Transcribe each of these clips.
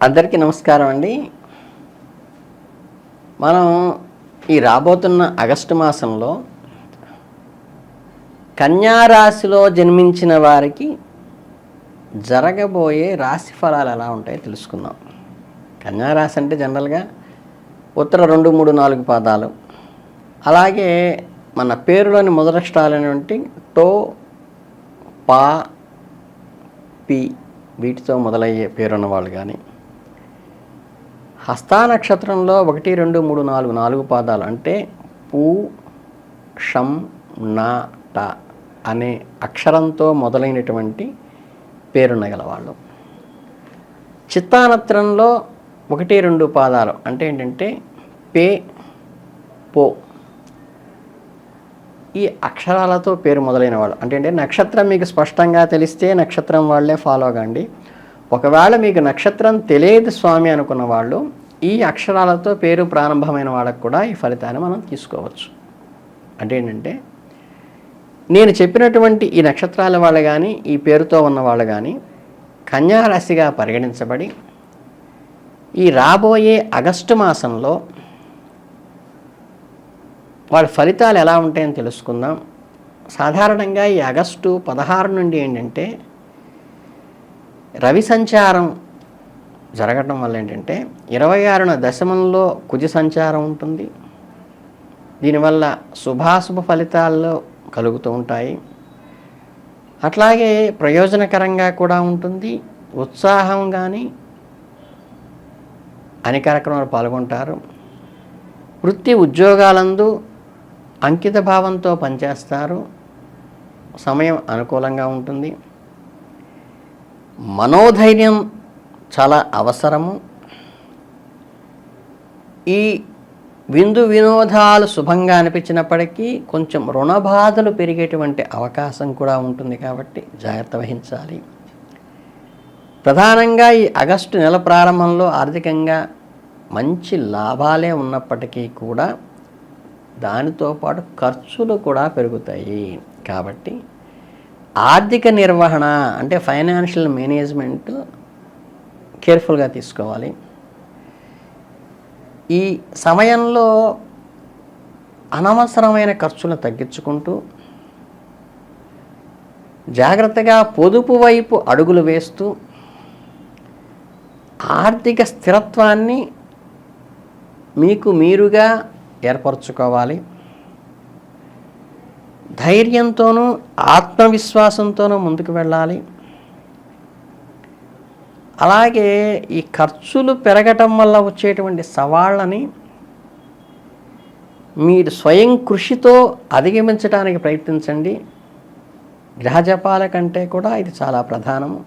అందరికీ నమస్కారం అండి. మనం ఈ రాబోతున్న ఆగస్టు మాసంలో కన్యా రాశిలో జన్మించిన వారికి జరగబోయే రాశి ఫలాలు ఎలా ఉంటాయో తెలుసుకుందాం. కన్యా రాశి అంటే జనరల్గా ఉత్తర 2, 3, 4 పాదాలు, అలాగే మన పేరులోని మొదలక్షరాలైనటువంటి టో, పా, పి వీటితో మొదలయ్యే పేరున్న వాళ్ళు కానీ, హస్తా నక్షత్రంలో 1, 2, 3, 4 పాదాలు అంటే పు, షం, నా, ట అనే అక్షరంతో మొదలైనటువంటి పేరున్న గలవాళ్ళు. చిత్తానత్రంలో 1, 2 పాదాలు అంటే ఏంటంటే పే, పో ఈ అక్షరాలతో పేరు మొదలైన వాళ్ళు. అంటే నక్షత్రం మీకు స్పష్టంగా తెలిస్తే నక్షత్రం వాళ్ళే ఫాలో కండి. ఒకవేళ మీకు నక్షత్రం తెలియదు స్వామి అనుకున్న వాళ్ళు ఈ అక్షరాలతో పేరు ప్రారంభమైన వాళ్ళకు కూడా ఈ ఫలితాన్ని మనం తీసుకోవచ్చు. అంటే ఏంటంటే నేను చెప్పినటువంటి ఈ నక్షత్రాల వాళ్ళు కానీ ఈ పేరుతో ఉన్న వాళ్ళు కానీ కన్యా రాశిగా పరిగణించబడి ఈ రాబోయే ఆగస్టు మాసంలో వాళ్ళ ఫలితాలు ఎలా ఉంటాయని తెలుసుకుందాం. సాధారణంగా ఈ ఆగస్టు 16 నుండి ఏంటంటే రవి సంచారం జరగటం వల్ల ఏంటంటే 26న దశమంలో కుజ సంచారం ఉంటుంది. దీనివల్ల శుభాశుభ ఫలితాల్లో కలుగుతూ ఉంటాయి. అట్లాగే ప్రయోజనకరంగా కూడా ఉంటుంది. ఉత్సాహం కానీ అన్ని కార్యక్రమాలు పాల్గొంటారు. వృత్తి ఉద్యోగాలందు అంకిత భావంతో పనిచేస్తారు. సమయం అనుకూలంగా ఉంటుంది. మనోధైర్యం చాలా అవసరము. ఈ విందు వినోదాలు శుభంగా అనిపించినప్పటికీ కొంచెం రుణ బాధలు పెరిగేటువంటి అవకాశం కూడా ఉంటుంది కాబట్టి జాగ్రత్త వహించాలి. ప్రధానంగా ఈ ఆగస్టు నెల ప్రారంభంలో ఆర్థికంగా మంచి లాభాలే ఉన్నప్పటికీ కూడా దానితో పాటు ఖర్చులు కూడా పెరుగుతాయి. కాబట్టి ఆర్థిక నిర్వహణ అంటే ఫైనాన్షియల్ మేనేజ్మెంట్ కేర్ఫుల్గా తీసుకోవాలి. ఈ సమయంలో అనవసరమైన ఖర్చులను తగ్గించుకుంటూ జాగ్రత్తగా పొదుపు వైపు అడుగులు వేస్తూ ఆర్థిక స్థిరత్వాన్ని మీకు మీరుగా ఏర్పరచుకోవాలి. ధైర్యంతోనూ ఆత్మవిశ్వాసంతోనూ ముందుకు వెళ్ళాలి. అలాగే ఈ ఖర్చులు పెరగటం వల్ల వచ్చేటువంటి సవాళ్ళని మీరు స్వయం కృషితో అధిగమించడానికి ప్రయత్నించండి. గ్రహజపాల కంటే కూడా ఇది చాలా ప్రధానము.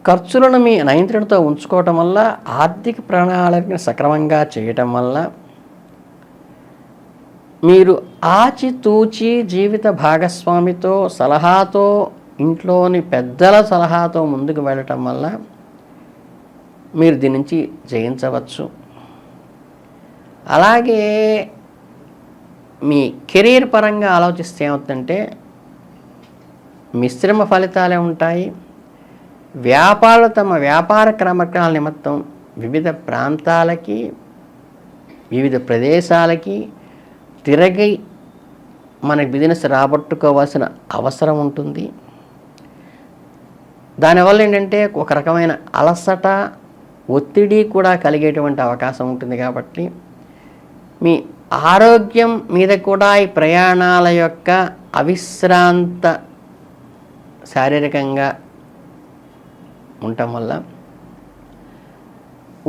ఖర్చులను మీ నియంత్రణతో ఉంచుకోవటం వల్ల ఆర్థిక ప్రణాళికను సక్రమంగా చేయటం వల్ల మీరు ఆచితూచి జీవిత భాగస్వామితో సలహాతో ఇంట్లోని పెద్దల సలహాతో ముందుకు వెళ్ళటం వల్ల మీరు దీని నుంచి జయించవచ్చు. అలాగే మీ కెరీర్ పరంగా ఆలోచిస్తే ఏమవుతుందంటే మిశ్రమ ఫలితాలే ఉంటాయి. వ్యాపారులు తమ వ్యాపార క్రమక్రమాల నిమిత్తం వివిధ ప్రాంతాలకి వివిధ ప్రదేశాలకి తిరిగి మన బిజినెస్ రాబట్టుకోవాల్సిన అవసరం ఉంటుంది. దానివల్ల ఏంటంటే ఒక రకమైన అలసట, ఒత్తిడి కూడా కలిగేటువంటి అవకాశం ఉంటుంది. కాబట్టి మీ ఆరోగ్యం మీద కూడా ఈ ప్రయాణాల యొక్క అవిశ్రాంత శారీరకంగా ఉండటం వల్ల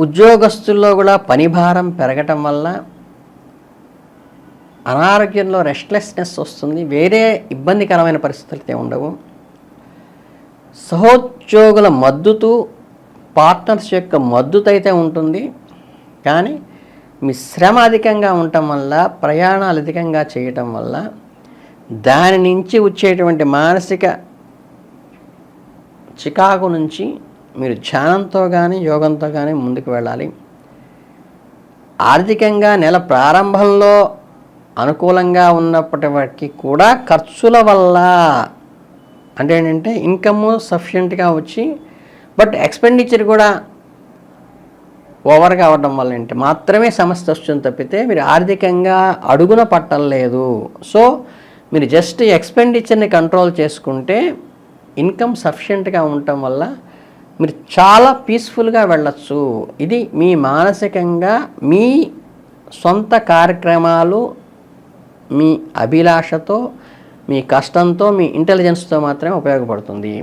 ఉద్యోగస్తుల్లో కూడా పనిభారం పెరగటం వల్ల అనారోగ్యంలో రెస్ట్లెస్నెస్ వస్తుంది. వేరే ఇబ్బందికరమైన పరిస్థితులు అయితే ఉండవు. సహోద్యోగుల మద్దతు, పార్ట్నర్స్ యొక్క మద్దతు అయితే ఉంటుంది. కానీ మీ శ్రమ అధికంగా ఉండటం వల్ల, ప్రయాణాలు అధికంగా చేయటం వల్ల దాని నుంచి వచ్చేటువంటి మానసిక చికాకు నుంచి మీరు ధ్యానంతో కానీ యోగంతో కానీ ముందుకు వెళ్ళాలి. ఆర్థికంగా నెల ప్రారంభంలో అనుకూలంగా ఉన్నప్పటికీ కూడా ఖర్చుల వల్ల అంటే ఏంటంటే ఇన్కమ్ సఫిషియెంట్గా వచ్చి బట్ ఎక్స్పెండిచర్ కూడా ఓవర్గా అవ్వడం వల్ల ఏంటి మాత్రమే సమస్య వస్తుంది తప్పితే మీరు ఆర్థికంగా అడుగున పట్టలేదు. సో మీరు జస్ట్ ఎక్స్పెండిచర్ని కంట్రోల్ చేసుకుంటే ఇన్కమ్ సఫిషియెంట్గా ఉండటం వల్ల మీరు చాలా పీస్ఫుల్గా వెళ్ళచ్చు. ఇది మీ మానసికంగా మీ సొంత కార్యక్రమాలు మీ అభిలాషతో, మీ కష్టంతో, మీ ఇంటెలిజెన్స్తో మాత్రమే ఉపయోగపడుతుంది.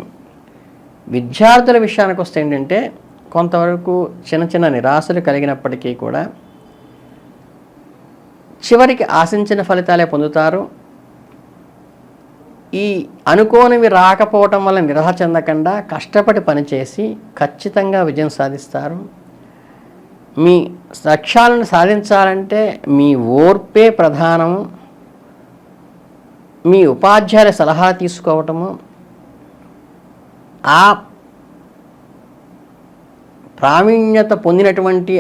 విద్యార్థుల విషయానికి వస్తే ఏంటంటే కొంతవరకు చిన్న చిన్న నిరాశలు కలిగినప్పటికీ కూడా చివరికి ఆశించిన ఫలితాలే పొందుతారు. ఈ అనుకోనివి రాకపోవటం వల్ల నిరాశ చెందకుండా కష్టపడి పనిచేసి ఖచ్చితంగా విజయం సాధిస్తారు. మీ లక్ష్యాలను సాధించాలంటే మీ ఓర్పే ప్రధానము. మీ ఉపాధ్యాయుల సలహా తీసుకోవటము, ఆ ప్రావీణ్యత పొందినటువంటి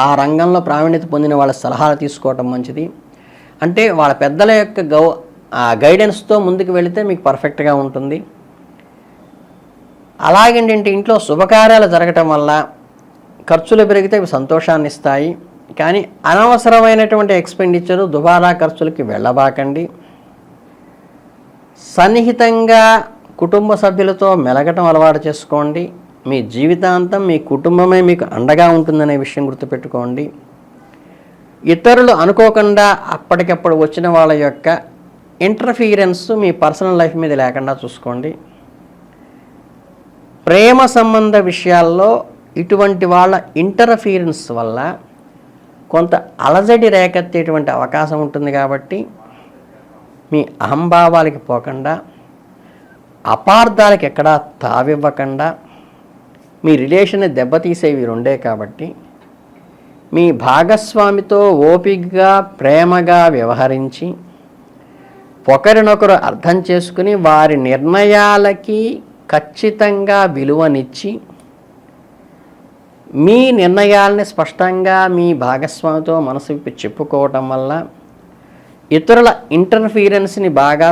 ఆ రంగంలో ప్రావీణ్యత పొందిన వాళ్ళ సలహాలు తీసుకోవటం మంచిది. అంటే వాళ్ళ పెద్దల యొక్క గైడెన్స్తో ముందుకు వెళితే మీకు పర్ఫెక్ట్గా ఉంటుంది. అలాగేంటంటే ఇంట్లో శుభకార్యాలు జరగటం వల్ల ఖర్చులు పెరిగితే అవి సంతోషాన్ని ఇస్తాయి. కానీ అనవసరమైనటువంటి ఎక్స్పెండిచరు దుబారా ఖర్చులకి వెళ్ళబాకండి. సన్నిహితంగా కుటుంబ సభ్యులతో మెలగటం అలవాటు చేసుకోండి. మీ జీవితాంతం మీ కుటుంబమే మీకు అండగా ఉంటుందనే విషయం గుర్తుపెట్టుకోండి. ఇతరులు అనుకోకుండా అప్పటికప్పుడు వచ్చిన వాళ్ళ యొక్క ఇంటర్ఫీరెన్స్ మీ పర్సనల్ లైఫ్ మీద లేకుండా చూసుకోండి. ప్రేమ సంబంధ విషయాల్లో ఇటువంటి వాళ్ళ ఇంటర్ఫీరెన్స్ వల్ల కొంత అలజడి రేకెత్తేటువంటి అవకాశం ఉంటుంది. కాబట్టి మీ అహంభావాలకి పోకుండా, అపార్థాలకు ఎక్కడా తావివ్వకుండా, మీ రిలేషన్ని దెబ్బతీసేవి రెండే. కాబట్టి మీ భాగస్వామితో ఓపికగా ప్రేమగా వ్యవహరించి ఒకరినొకరు అర్థం చేసుకుని వారి నిర్ణయాలకి ఖచ్చితంగా విలువనిచ్చి మీ నిర్ణయాలని స్పష్టంగా మీ భాగస్వామితో మనసు విప్పి చెప్పుకోవటం వల్ల ఇతరుల ఇంటర్ఫీరెన్స్ని బాగా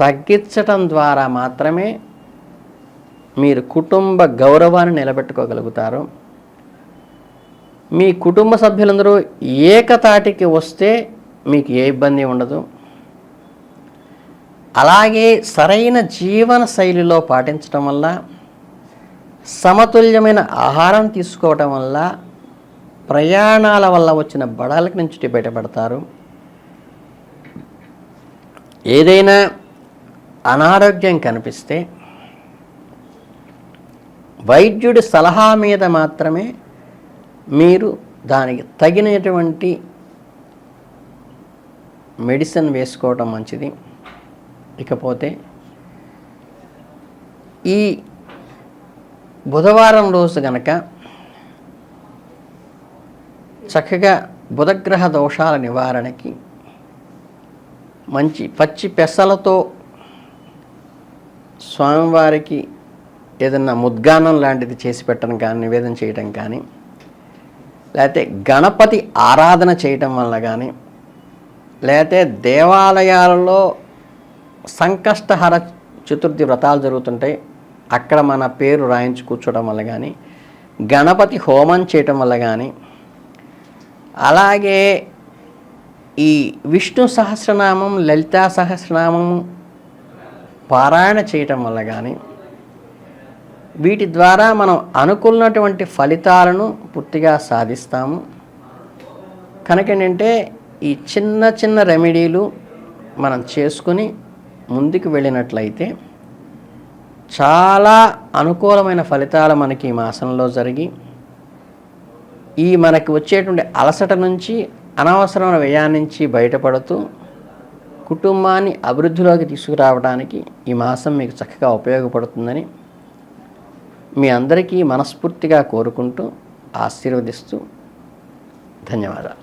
తగ్గించటం ద్వారా మాత్రమే మీరు కుటుంబ గౌరవాన్ని నిలబెట్టుకోగలుగుతారు. మీ కుటుంబ సభ్యులందరూ ఏకతాటికి వస్తే మీకు ఏ ఇబ్బంది ఉండదు. అలాగే సరైన జీవన శైలిలో పాటించడం వల్ల, సమతుల్యమైన ఆహారం తీసుకోవటం వల్ల, ప్రయాణాల వల్ల వచ్చిన బడాలకి నుంచి బయటపడతారు. ఏదైనా అనారోగ్యం కనిపిస్తే వైద్యుడి సలహా మీద మాత్రమే మీరు దానికి తగినటువంటి మెడిసిన్ వేసుకోవటం మంచిది. ఇకపోతే ఈ బుధవారం రోజు గనక చక్కగా బుధగ్రహ దోషాల నివారణకి మంచి పచ్చి పెసలతో స్వామివారికి ఏదన్నా ముద్గానం లాంటిది చేసి పెట్టడం కానీ, నివేదన చేయటం కానీ, లేకపోతే గణపతి ఆరాధన చేయటం వల్ల కానీ, లేకపోతే దేవాలయాలలో సంకష్టహర చతుర్థి వ్రతాలు జరుగుతుంటాయి, అక్కడ మన పేరు రాయించి కూర్చోవడం వల్ల కానీ, గణపతి హోమం చేయటం వల్ల కానీ, అలాగే ఈ విష్ణు సహస్రనామం, లలితా సహస్రనామం పారాయణ చేయటం వల్ల కానీ, వీటి ద్వారా మనం అనుకున్నటువంటి ఫలితాలను పూర్తిగా సాధిస్తాము. కనుక ఏంటంటే ఈ చిన్న చిన్న రెమెడీలు మనం చేసుకుని ముందుకు వెళ్ళినట్లయితే చాలా అనుకూలమైన ఫలితాలు మనకి ఈ మాసంలో జరిగి ఈ మనకి వచ్చేటువంటి అలసట నుంచి, అనవసరమైన వ్యయాన్ని నుంచి బయటపడుతూ కుటుంబాన్ని అభివృద్ధిలోకి తీసుకురావడానికి ఈ మాసం మీకు చక్కగా ఉపయోగపడుతుందని మీ అందరికీ మనస్ఫూర్తిగా కోరుకుంటూ ఆశీర్వదిస్తూ ధన్యవాదాలు.